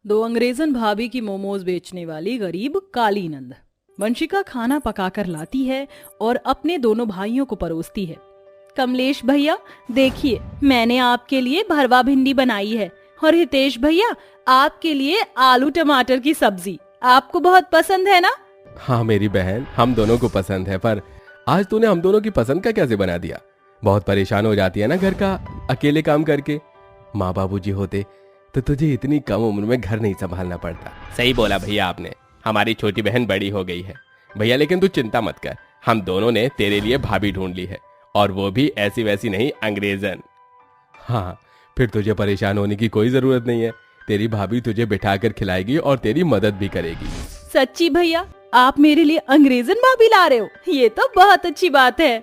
दो अंग्रेजन भाभी की मोमोज बेचने वाली गरीब काली नंद। वंशिका खाना पकाकर लाती है और अपने दोनों भाइयों को परोसती है। कमलेश भैया देखिए, मैंने आपके लिए भरवा भिंडी बनाई है, और हितेश भैया आपके लिए आलू टमाटर की सब्जी। आपको बहुत पसंद है ना? हाँ मेरी बहन, हम दोनों को पसंद है, पर आज तूने हम दोनों की पसंद का कैसे बना दिया? बहुत परेशान हो जाती है ना घर का अकेले काम करके। माँ बाबूजी होते तो तुझे इतनी कम उम्र में घर नहीं संभालना पड़ता। सही बोला भैया आपने, हमारी छोटी बहन बड़ी हो गई है। भैया लेकिन तू चिंता मत कर, हम दोनों ने तेरे लिए भाभी ढूंढ ली है, और वो भी ऐसी वैसी नहीं, अंग्रेजन। हाँ, फिर तुझे परेशान होने की कोई जरूरत नहीं है। तेरी भाभी तुझे बिठाकर खिलाएगी और तेरी मदद भी करेगी। सच्ची भैया, आप मेरे लिए अंग्रेजन भाभी ला रहे हो? ये तो बहुत अच्छी बात है।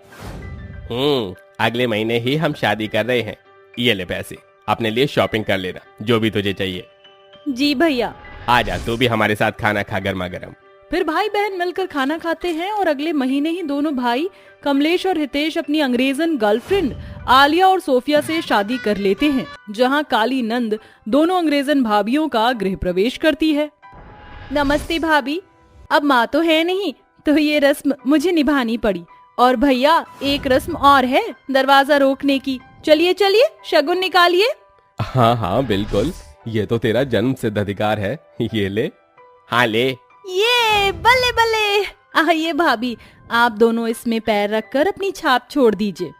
अगले महीने ही हम शादी कर रहे हैं। ये ले पैसे, अपने लिए शॉपिंग कर लेना, जो भी तुझे चाहिए। जी भैया। आजा तू भी हमारे साथ खाना खा गर्मा गर्म। फिर भाई बहन मिलकर खाना खाते हैं और अगले महीने ही दोनों भाई कमलेश और हितेश अपनी अंग्रेजन गर्लफ्रेंड आलिया और सोफिया से शादी कर लेते हैं, जहां काली नंद दोनों अंग्रेजन भाभियों का गृह प्रवेश करती है। नमस्ते भाभी, अब माँ तो है नहीं, तो ये रस्म मुझे निभानी पड़ी। और भैया, एक रस्म और है, दरवाजा रोकने की। चलिए चलिए, शगुन निकालिए। हाँ हाँ बिल्कुल, ये तो तेरा जन्म सिद्ध अधिकार है। ये ले। हाँ ले। ये बल्ले बल्ले। आइए भाभी, आप दोनों इसमें पैर रखकर अपनी छाप छोड़ दीजिए।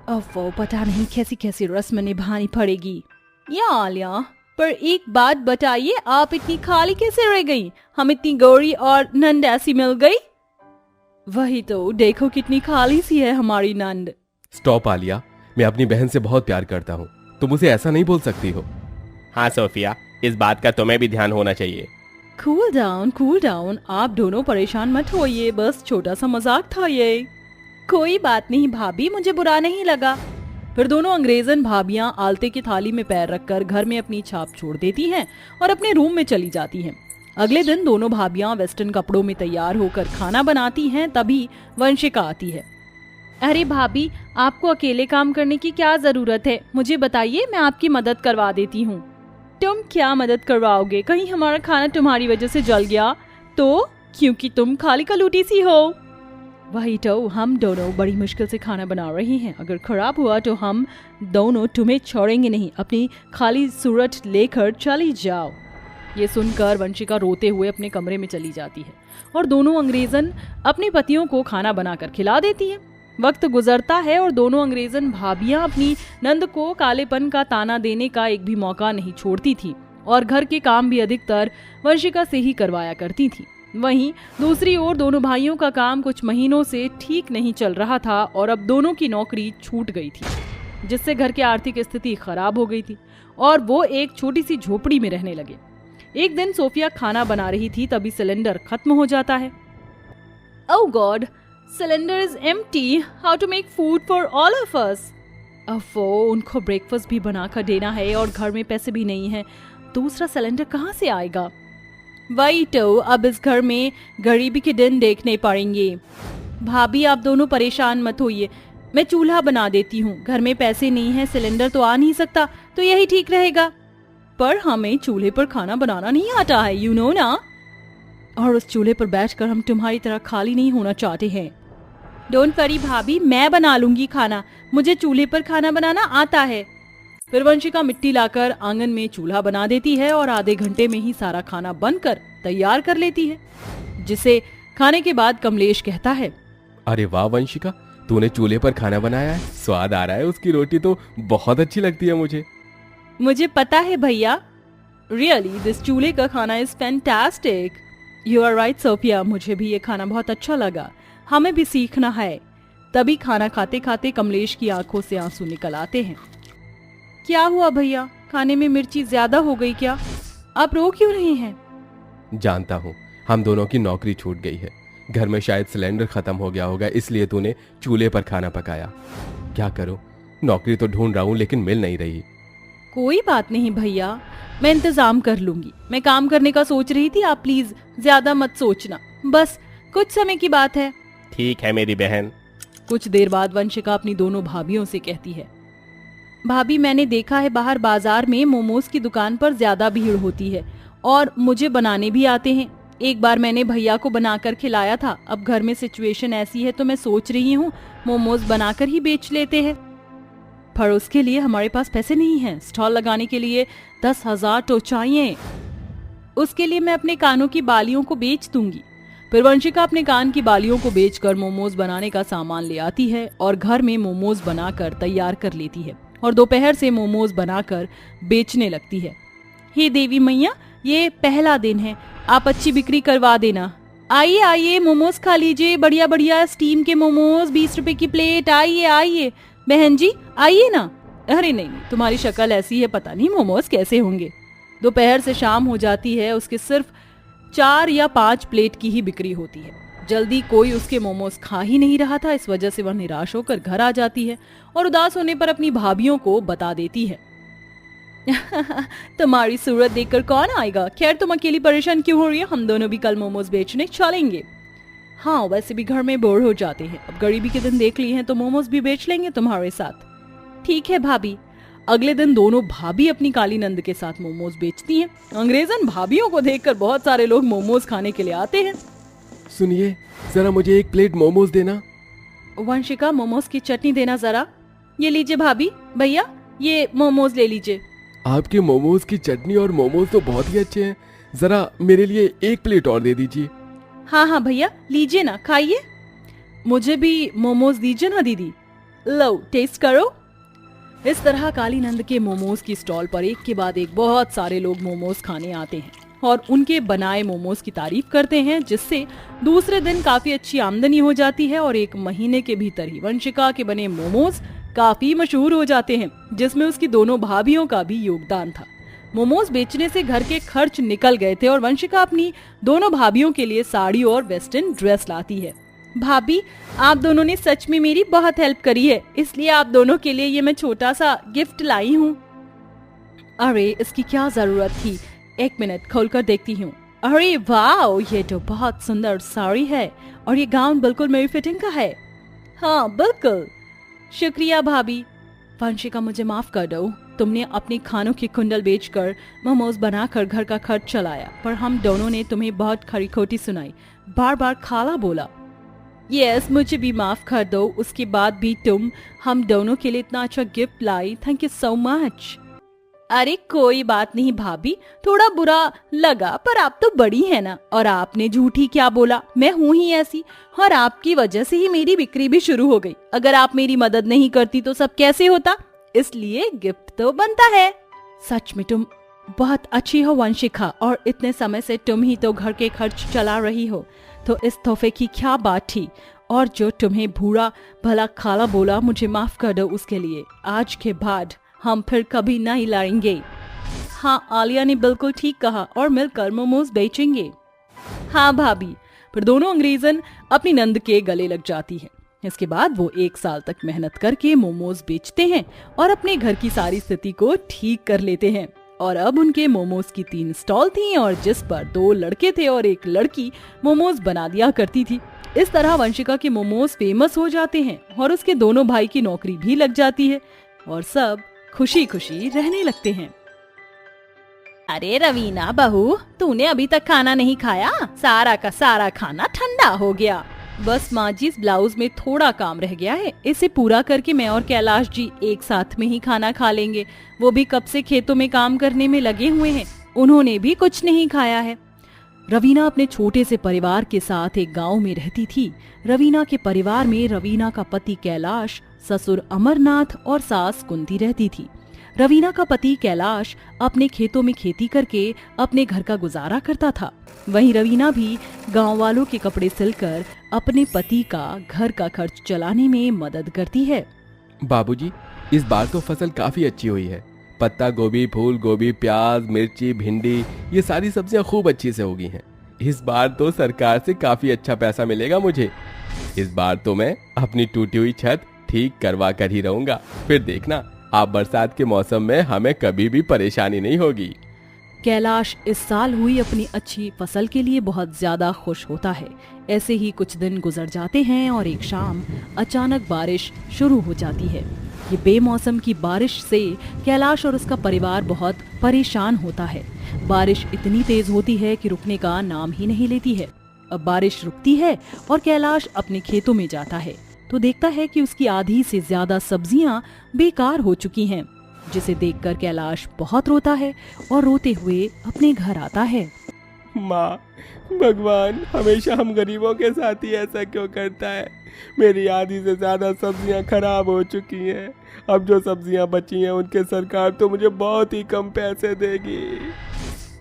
अब वो पता नहीं कैसी कैसी रस्म निभानी पड़ेगी। या आलिया, पर एक बात बताइए, आप इतनी खाली कैसे रह गई? हम इतनी गौरी और नंद ऐसी मिल गई। वही तो, देखो कितनी खाली सी है हमारी नंद। स्टॉप आलिया, मैं अपनी बहन से बहुत प्यार करता हूँ, तुम उसे ऐसा नहीं बोल सकती हो। हाँ सोफिया, इस बात का तुम्हें भी ध्यान होना चाहिए। कूल डाउन, आप दोनों परेशान मत होइए, बस छोटा सा मजाक था ये। कोई बात नहीं भाभी, मुझे बुरा नहीं लगा। फिर दोनों अंग्रेजन भाभियां आलते की थाली में पैर रखकर घर में अपनी छाप छोड़ देती हैं और अपने रूम में चली जाती हैं। अगले दिन दोनों भाभियां वेस्टर्न कपड़ों में तैयार होकर खाना बनाती हैं, तभी वंशिका आती है। अरे भाभी, आपको अकेले काम करने की क्या जरूरत है? मुझे बताइए, मैं आपकी मदद करवा देती हूँ। तुम क्या मदद करवाओगे? कहीं हमारा खाना तुम्हारी वजह से जल गया तो? क्योंकि तुम खाली कलूटी सी हो। वही तो, हम दोनों बड़ी मुश्किल से खाना बना रहे हैं, अगर खराब हुआ तो हम दोनों तुम्हें छोड़ेंगे नहीं। अपनी खाली सूरत लेकर चली जाओ। ये सुनकर वंशिका रोते हुए अपने कमरे में चली जाती है और दोनों अंग्रेजन अपने पतियों को खाना बनाकर खिला देती हैं। वक्त गुजरता है और दोनों अंग्रेजन भाभियां अपनी नंद को कालेपन का ताना देने का एक भी मौका नहीं छोड़ती थी और घर के काम भी अधिकतर वंशिका से ही करवाया करती थी। वहीं दूसरी ओर दोनों भाइयों का काम कुछ महीनों से ठीक नहीं चल रहा था और अब दोनों की नौकरी छूट गई थी, जिससे घर की आर्थिक स्थिति खराब हो गई थी और वो एक छोटी सी झोपड़ी में रहने लगे। एक दिन सोफिया खाना बना रही थी, तभी सिलेंडर खत्म हो जाता है। Oh God, cylinder is empty. How to make food for all of us. अब वो उनको ब्रेकफास्ट भी बनाकर देना है और घर में पैसे भी नहीं है, दूसरा सिलेंडर कहाँ से आएगा? वही तो, अब इस घर में गरीबी के दिन देखने पड़ेंगे। भाभी, आप दोनों परेशान मत होइए, मैं चूल्हा बना देती हूँ। घर में पैसे नहीं है, सिलेंडर तो आ नहीं सकता, तो यही ठीक रहेगा। पर हमें चूल्हे पर खाना बनाना नहीं आता है, यू नो ना। और उस चूल्हे पर बैठकर हम तुम्हारी तरह खाली नहीं होना चाहते हैं। डोंट वरी भाभी, मैं बना लूंगी खाना, मुझे चूल्हे पर खाना बनाना आता है। फिर वंशिका मिट्टी लाकर आंगन में चूल्हा बना देती है और आधे घंटे में ही सारा खाना बनकर तैयार कर लेती है, जिसे खाने के बाद कमलेश कहता है, अरे वाह वंशिका, तूने चूल्हे पर खाना बनाया है, स्वाद आ रहा है, उसकी रोटी तो बहुत अच्छी लगती है मुझे। मुझे पता है भैया, रियली दिस चूल्हे का खाना is fantastic. You are right Sophia, मुझे भी ये खाना बहुत अच्छा लगा, हमें भी सीखना है। तभी खाना खाते खाते कमलेश की आंखों से आंसू निकल आते हैं। क्या हुआ भैया, खाने में मिर्ची ज्यादा हो गई क्या? आप रो क्यों रहे हैं? जानता हूँ, हम दोनों की नौकरी छूट गई है, घर में शायद सिलेंडर खत्म हो गया होगा, इसलिए तूने चूल्हे पर खाना पकाया। क्या करूँ, नौकरी तो ढूंढ रहा हूँ लेकिन मिल नहीं रही। कोई बात नहीं भैया, मैं इंतजाम कर लूंगी। मैं काम करने का सोच रही थी, आप प्लीज ज्यादा मत सोचना, बस कुछ समय की बात है। ठीक है मेरी बहन। कुछ देर बाद वंशिका अपनी दोनों भाभियों से कहती है, भाभी मैंने देखा है बाहर बाजार में मोमोज की दुकान पर ज्यादा भीड़ होती है और मुझे बनाने भी आते हैं। एक बार मैंने भैया को बनाकर खिलाया था। अब घर में सिचुएशन ऐसी है तो मैं सोच रही हूँ मोमोज बनाकर ही बेच लेते हैं। पर उसके लिए हमारे पास पैसे नहीं हैं। स्टॉल लगाने के लिए 10,000 तो चाहिए। उसके लिए मैं अपने कानों की बालियों को बेच दूंगी। फिर वंशिका अपने कान की बालियों को बेचकर मोमोज बनाने का सामान ले आती है और घर में मोमोज बनाकर तैयार कर लेती है और दोपहर से मोमोज बनाकर बेचने लगती है। हे देवी मैया, ये पहला दिन है, आप अच्छी बिक्री करवा देना। आइए आइए, मोमोज खा लीजिए, बढ़िया बढ़िया स्टीम के मोमोज, 20 रुपए की प्लेट। आइए आइए बहन जी, आइए ना। अरे नहीं, तुम्हारी शक्ल ऐसी है, पता नहीं मोमोज कैसे होंगे। दोपहर से शाम हो जाती है, उसके सिर्फ 4 या 5 प्लेट की ही बिक्री होती है। जल्दी कोई उसके मोमोज खा ही नहीं रहा था। इस वजह से वह निराश होकर घर आ जाती है और उदास होने पर अपनी भाभियों को बता देती है। तुम्हारी सूरत देखकर कौन आएगा। खैर, तुम अकेली परेशान क्यों हो रही हो? हम दोनों भी कल मोमोज बेचने चलेंगे। हाँ, वैसे भी घर में बोर हो जाते हैं। अब गरीबी के दिन देख लिए हैं तो मोमोज भी बेच लेंगे तुम्हारे साथ। ठीक है भाभी। अगले दिन दोनों भाभी अपनी काली नंद के साथ मोमोज बेचती हैं। अंग्रेजन भाभियों को देखकर बहुत सारे लोग मोमोज खाने के लिए आते हैं। सुनिए, जरा मुझे 1 प्लेट मोमोज देना। वंशिका, मोमोज की चटनी देना जरा। ये लीजिए भाभी। भैया, ये मोमोज ले लीजिए। आपके मोमोज की चटनी और मोमोज तो बहुत ही अच्छे हैं, जरा मेरे लिए 1 प्लेट और दे दीजिए। हाँ हाँ भैया, लीजिए ना, खाइए। मुझे भी मोमोज दीजिए ना दीदी। लो, टेस्ट करो। इस तरह काली नंद के मोमोज की स्टॉल पर एक के बाद एक बहुत सारे लोग मोमोज खाने आते हैं और उनके बनाए मोमोज की तारीफ करते हैं, जिससे दूसरे दिन काफी अच्छी आमदनी हो जाती है और 1 महीने के भीतर ही वंशिका के बने मोमोज काफी मशहूर हो जाते हैं, जिसमें उसकी दोनों भाभियों का भी योगदान था। मोमोज बेचने से घर के खर्च निकल गए थे और वंशिका अपनी दोनों भाभियों के लिए साड़ी और वेस्टर्न ड्रेस लाती है। भाभी, आप दोनों ने सच में मेरी बहुत हेल्प करी है, इसलिए आप दोनों के लिए ये मैं छोटा सा गिफ्ट लाई हूँ। अरे, इसकी क्या जरूरत थी? 1 मिनट, खोलकर देखती हूँ। अरे वाह, ये तो बहुत सुंदर साड़ी है और ये गाउन बिल्कुल मेरी फिटिंग का है। हाँ बिल्कुल, शुक्रिया भाभी। वंशिका, मुझे माफ कर दो। तुमने अपने खानों के कुंडल बेचकर मोमोज बनाकर घर का खर्च चलाया, पर हम दोनों ने तुम्हें बहुत खरी खोटी सुनाई, बार बार खाला बोला। यस, मुझे भी माफ कर दो। उसके बाद भी तुम हम दोनों के लिए इतना अच्छा gift lie. Thank you so much. अरे कोई बात नहीं भाभी, थोड़ा बुरा लगा, पर आप तो बड़ी है ना। और आपने झूठी क्या बोला, मैं हूँ ही ऐसी, और आपकी वजह से ही मेरी बिक्री भी शुरू हो गई। अगर आप मेरी मदद नहीं करती तो सब कैसे होता, इसलिए गिफ्ट तो बनता है। सच में तुम बहुत अच्छी हो वंशिका, और इतने समय से तुम ही तो घर के खर्च चला रही हो, तो इस तोहफे की क्या बात थी। और जो तुम्हें बुरा भला खाला बोला, मुझे माफ कर दो उसके लिए। आज के बाद हम फिर कभी नहीं लड़ेंगे। हाँ, आलिया ने बिल्कुल ठीक कहा, और मिलकर मोमोज बेचेंगे। हाँ भाभी। फिर दोनों अंग्रेजन अपनी नंद के गले लग जाती है। इसके बाद वो 1 साल तक मेहनत करके मोमोज बेचते हैं और अपने घर की सारी स्थिति को ठीक कर लेते हैं। और अब उनके मोमोज की 3 स्टॉल थी, और जिस पर 2 लड़के थे और 1 लड़की मोमोज बना दिया करती थी। इस तरह वंशिका के मोमोज फेमस हो जाते हैं और उसके दोनों भाई की नौकरी भी लग जाती है और सब खुशी खुशी रहने लगते हैं। अरे रवीना बहू, तूने अभी तक खाना नहीं खाया? सारा का सारा खाना ठंडा हो गया। बस माँ जी, इस ब्लाउज में थोड़ा काम रह गया है, इसे पूरा करके मैं और कैलाश जी एक साथ में ही खाना खा लेंगे। वो भी कब से खेतों में काम करने में लगे हुए हैं, उन्होंने भी कुछ नहीं खाया है। रवीना अपने छोटे से परिवार के साथ एक गांव में रहती थी। रवीना के परिवार में रवीना का पति कैलाश, ससुर अमरनाथ और सास कुंती रहती थी। रवीना का पति कैलाश अपने खेतों में खेती करके अपने घर का गुजारा करता था। वहीं रवीना भी गांव वालों के कपड़े सिलकर अपने पति का घर का खर्च चलाने में मदद करती है। बाबूजी, इस बार तो फसल काफी अच्छी हुई है। पत्ता गोभी, फूल गोभी, प्याज, मिर्ची, भिंडी, ये सारी सब्जियां खूब अच्छी से होगी हैं। इस बार तो सरकार से काफी अच्छा पैसा मिलेगा मुझे। इस बार तो मैं अपनी टूटी हुई छत ठीक करवा कर ही रहूंगा। फिर देखना, आप बरसात के मौसम में हमें कभी भी परेशानी नहीं होगी। कैलाश इस साल हुई अपनी अच्छी फसल के लिए बहुत ज्यादा खुश होता है। ऐसे ही कुछ दिन गुजर जाते हैं और एक शाम अचानक बारिश शुरू हो जाती है। ये बेमौसम की बारिश से कैलाश और उसका परिवार बहुत परेशान होता है। बारिश इतनी तेज होती है कि रुकने का नाम ही नहीं लेती है। अब बारिश रुकती है और कैलाश अपने खेतों में जाता है तो देखता है कि उसकी आधी से ज्यादा सब्जियां बेकार हो चुकी हैं, जिसे देखकर कैलाश बहुत रोता है और रोते हुए अपने घर आता है। माँ, भगवान हमेशा हम गरीबों के साथ ही ऐसा क्यों करता है? मेरी आधी से ज्यादा सब्जियां खराब हो चुकी हैं। अब जो सब्जियां बची हैं उनके सरकार तो मुझे बहुत ही कम पैसे देगी।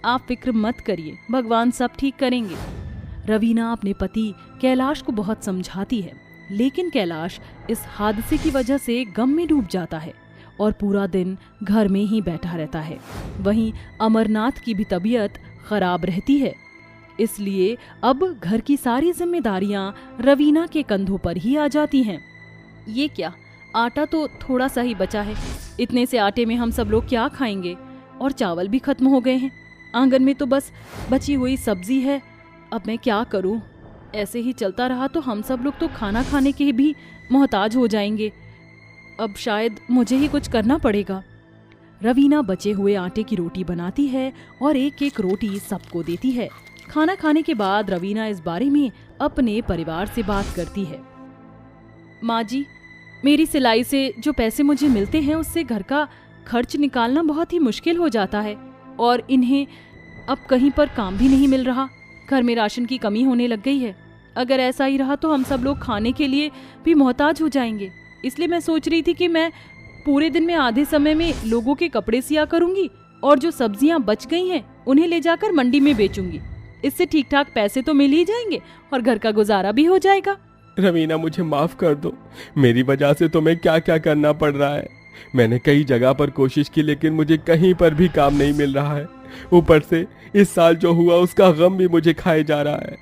आप फिक्र मत करिए, भगवान सब ठीक करेंगे। रवीना अपने पति कैलाश को बहुत समझाती है, लेकिन कैलाश इस हादसे की वजह से गम में डूब जाता है और पूरा दिन घर में ही बैठा रहता है। वहीं अमरनाथ की भी तबीयत खराब रहती है, इसलिए अब घर की सारी जिम्मेदारियां रवीना के कंधों पर ही आ जाती हैं। ये क्या, आटा तो थोड़ा सा ही बचा है, इतने से आटे में हम सब लोग क्या खाएंगे? और चावल भी खत्म हो गए हैं, आंगन में तो बस बची हुई सब्जी है। अब मैं क्या करूं? ऐसे ही चलता रहा तो हम सब लोग तो खाना खाने के भी मोहताज हो जाएंगे। अब शायद मुझे ही कुछ करना पड़ेगा। रवीना बचे हुए आटे की रोटी बनाती है और एक एक रोटी सबको देती है। खाना खाने के बाद रवीना इस बारे में अपने परिवार से बात करती है। माँ जी, मेरी सिलाई से जो पैसे मुझे मिलते हैं उससे घर का खर्च निकालना बहुत ही मुश्किल हो जाता है और इन्हें अब कहीं पर काम भी नहीं मिल रहा। घर में राशन की कमी होने लग गई है। अगर ऐसा ही रहा तो हम सब लोग खाने के लिए भी मोहताज हो जाएंगे। इसलिए मैं सोच रही थी कि मैं पूरे दिन में आधे समय में लोगों के कपड़े सिया करूंगी और जो सब्जियां बच गई हैं उन्हें ले जाकर मंडी में बेचूंगी। इससे ठीक ठाक पैसे तो मिल ही जाएंगे और घर का गुजारा भी हो जाएगा। रवीना, मुझे माफ कर दो, मेरी वजह से तुम्हें क्या क्या करना पड़ रहा है। मैंने कई जगह पर कोशिश की लेकिन मुझे कहीं पर भी काम नहीं मिल रहा है। ऊपर से इस साल जो हुआ उसका गम भी मुझे खाए जा रहा है।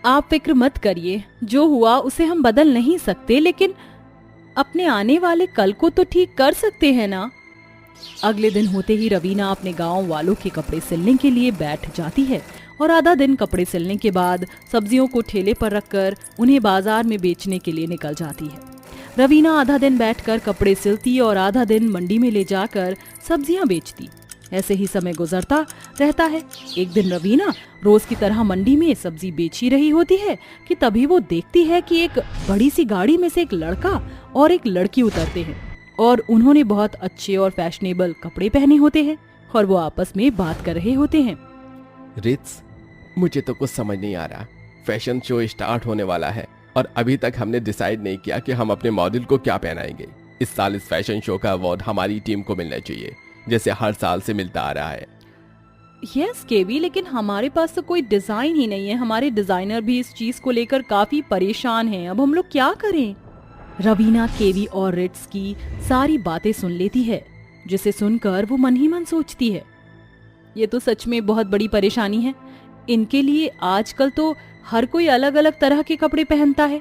आप फिक्र मत करिए, जो हुआ उसे हम बदल नहीं सकते, लेकिन अपने आने वाले कल को तो ठीक कर सकते हैं ना। अगले दिन होते ही रवीना अपने गांव वालों के कपड़े सिलने के लिए बैठ जाती है और आधा दिन कपड़े सिलने के बाद सब्जियों को ठेले पर रखकर उन्हें बाजार में बेचने के लिए निकल जाती है। रवीना आधा दिन बैठकर कपड़े सिलती और आधा दिन मंडी में ले जाकर सब्जियां बेचती। ऐसे ही समय गुजरता रहता है। एक दिन रवीना रोज की तरह मंडी में सब्जी बेच ही रही होती है कि तभी वो देखती है कि एक बड़ी सी गाड़ी में से एक लड़का और एक लड़की उतरते हैं और उन्होंने बहुत अच्छे और फैशनेबल कपड़े पहने होते हैं और वो आपस में बात कर रहे होते हैं। रित्स, मुझे तो कुछ समझ नहीं आ रहा। फैशन शो स्टार्ट होने वाला है और अभी तक हमने डिसाइड नहीं किया कि हम अपने मॉडल को क्या पहनाएंगे। इस साल इस फैशन शो का अवार्ड हमारी टीम को मिलना चाहिए, जैसे हर साल से मिलता आ रहा है। यस केवी, लेकिन हमारे पास तो कोई डिजाइन ही नहीं है। हमारे डिजाइनर भी इस चीज को लेकर काफी परेशान हैं। अब हम लोग क्या करें? रवीना केवी और रिट्स की सारी बातें सुन लेती है, जिसे सुनकर वो मन ही मन सोचती है, ये तो सच में बहुत बड़ी परेशानी है। इनके लिए आजकल तो हर कोई अलग अलग तरह के कपड़े पहनता है।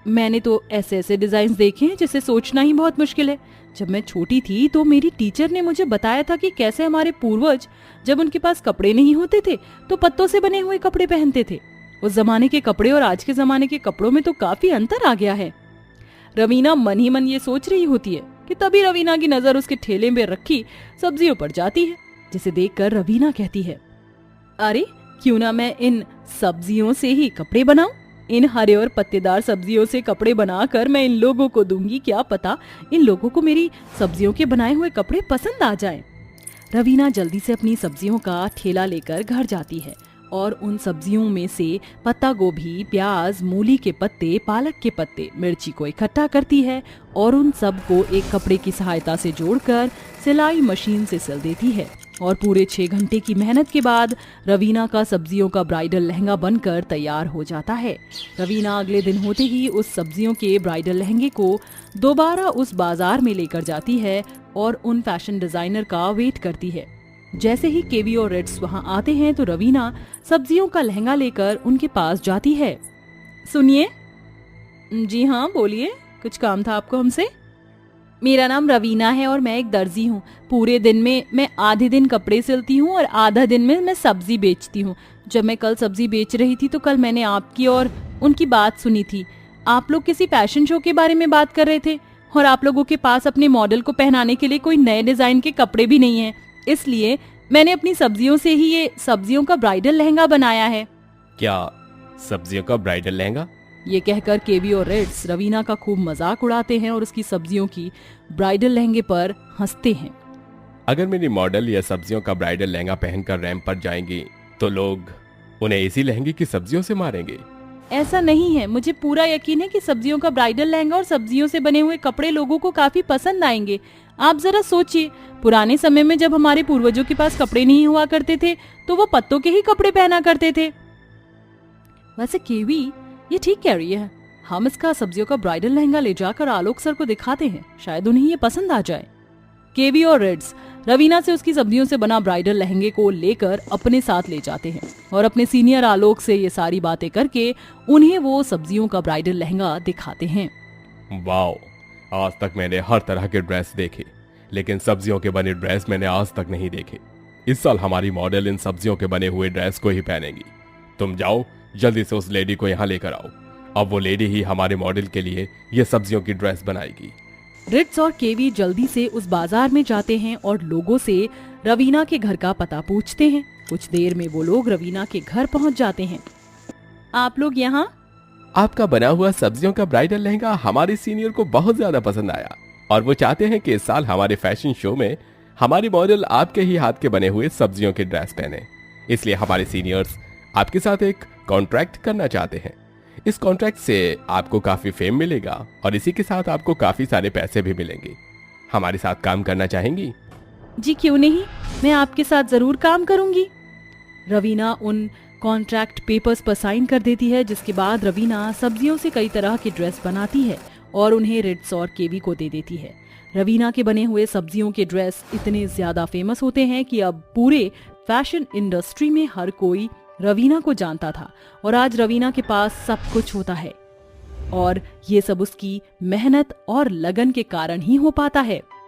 मैंने तो ऐसे ऐसे डिजाइन देखे हैं जिसे सोचना ही बहुत मुश्किल है। जब मैं छोटी थी तो मेरी टीचर ने मुझे बताया था कि कैसे हमारे पूर्वज जब उनके पास कपड़े नहीं होते थे तो पत्तों से बने हुए कपड़े पहनते थे। उस जमाने के कपड़े और आज के जमाने के कपड़ों में तो काफी अंतर आ गया है। रवीना मन ही मन ये सोच रही होती है कि तभी रवीना की नजर उसके ठेले में रखी सब्जियों पर जाती है, जिसे देखकर रवीना कहती है, अरे क्यों ना मैं इन सब्जियों से ही कपड़े बनाऊं। इन हरे और पत्तेदार सब्जियों से कपड़े बनाकर मैं इन लोगों को दूंगी। क्या पता इन लोगों को मेरी सब्जियों के बनाए हुए कपड़े पसंद आ जाएं। रवीना जल्दी से अपनी सब्जियों का ठेला लेकर घर जाती है और उन सब्जियों में से पत्ता गोभी, प्याज, मूली के पत्ते, पालक के पत्ते, मिर्ची को इकट्ठा करती है और उन सब को एक कपड़े की सहायता से जोड़कर सिलाई मशीन से सिल देती है। और पूरे 6 घंटे की मेहनत के बाद रवीना का सब्जियों का ब्राइडल लहंगा बनकर तैयार हो जाता है। रवीना अगले दिन होते ही उस सब्जियों के ब्राइडल लहंगे को दोबारा उस बाजार में लेकर जाती है और उन फैशन डिजाइनर का वेट करती है। जैसे ही केवी और रिट्स वहां आते हैं तो रवीना सब्जियों का लहंगा लेकर उनके पास जाती है। सुनिए। जी हाँ, बोलिए, कुछ काम था आपको हमसे? मेरा नाम रवीना है और मैं एक दर्जी हूँ। पूरे दिन में मैं आधे दिन कपड़े सिलती हूँ और आधा दिन में मैं सब्जी बेचती हूँ। जब मैं कल सब्जी बेच रही थी तो कल मैंने आपकी और उनकी बात सुनी थी। आप लोग किसी फैशन शो के बारे में बात कर रहे थे और आप लोगों के पास अपने मॉडल को पहनाने के लिए कोई नए डिजाइन के कपड़े भी नहीं है, इसलिए मैंने अपनी सब्जियों से ही ये सब्जियों का ब्राइडल लहंगा बनाया है। क्या सब्जियों का ब्राइडल लहंगा? ये कहकर केवी और रेड्स रवीना का खूब मजाक उड़ाते हैं और उसकी सब्जियों की ब्राइडल लहंगे पर हंसते हैं। अगर मेरी मॉडल या सब्जियों का ब्राइडल लहंगा पहनकर रैंप पर जाएंगी तो लोग उन्हें इसी लहंगे की सब्जियों से मारेंगे। ऐसा नहीं है, मुझे पूरा यकीन है कि सब्जियों का ब्राइडल लहंगा और सब्जियों से बने हुए कपड़े लोगों को काफी पसंद आएंगे। आप जरा सोचिए, पुराने समय में जब हमारे पूर्वजों के पास कपड़े नहीं हुआ करते थे तो वो पत्तों के ही कपड़े पहना करते थे। वैसे केवी ये ठीक कह रही है, हम इसका सब्जियों का ब्राइडल लहंगा ले जाकर आलोक सर को दिखाते हैं, शायद उन्हें ये पसंद आ जाए। केवी और रेड्स रवीना से उसकी सब्जियों से बना ब्राइडल लहंगे को लेकर अपने साथ ले जाते हैं और अपने सीनियर आलोक से ये सारी बातें करके उन्हें वो सब्जियों का ब्राइडल लहंगा दिखाते हैं। वाओ, आज तक मैंने हर तरह के ड्रेस देखे, लेकिन सब्जियों के बने ड्रेस मैंने आज तक नहीं देखे। इस साल हमारी मॉडल इन सब्जियों के बने हुए ड्रेस को ही पहनेगी। तुम जाओ, जल्दी से उस लेडी को यहाँ लेकर आओ। अब वो लेडी ही हमारे मॉडल के लिए ये सब्जियों की ड्रेस बनाएगी। रिट्स और केवी जल्दी से उस बाजार में जाते हैं और लोगों से रवीना के घर का पता पूछते हैं। कुछ देर में वो लोग रवीना के घर पहुंच जाते हैं। आप लोग यहाँ? आपका बना हुआ सब्जियों का ब्राइडल लहंगा हमारे सीनियर को बहुत ज्यादा पसंद आया और वो चाहते हैं कि इस साल हमारे फैशन शो में हमारी मॉडल आपके ही हाथ के बने हुए सब्जियों की ड्रेस पहने। इसलिए हमारे सीनियर्स आपके साथ एक कॉन्ट्रैक्ट करना चाहते हैं। इस कॉन्ट्रैक्ट से आपको काफी फेम मिलेगा और इसी के साथ आपको काफी सारे पैसे भी मिलेंगे। हमारे साथ काम करना चाहेंगी? जी क्यों नहीं, मैं आपके साथ जरूर काम करूंगी। रवीना उन कॉन्ट्रैक्ट पेपर्स पर साइन कर देती है, जिसके बाद रवीना सब्जियों से कई तरह की ड्रेस बनाती है और उन्हें रिट्स और केवी को दे देती है। रवीना के बने हुए सब्जियों के ड्रेस इतने ज्यादा फेमस होते हैं कि अब पूरे फैशन इंडस्ट्री में हर कोई रवीना को जानता था और आज रवीना के पास सब कुछ होता है और ये सब उसकी मेहनत और लगन के कारण ही हो पाता है।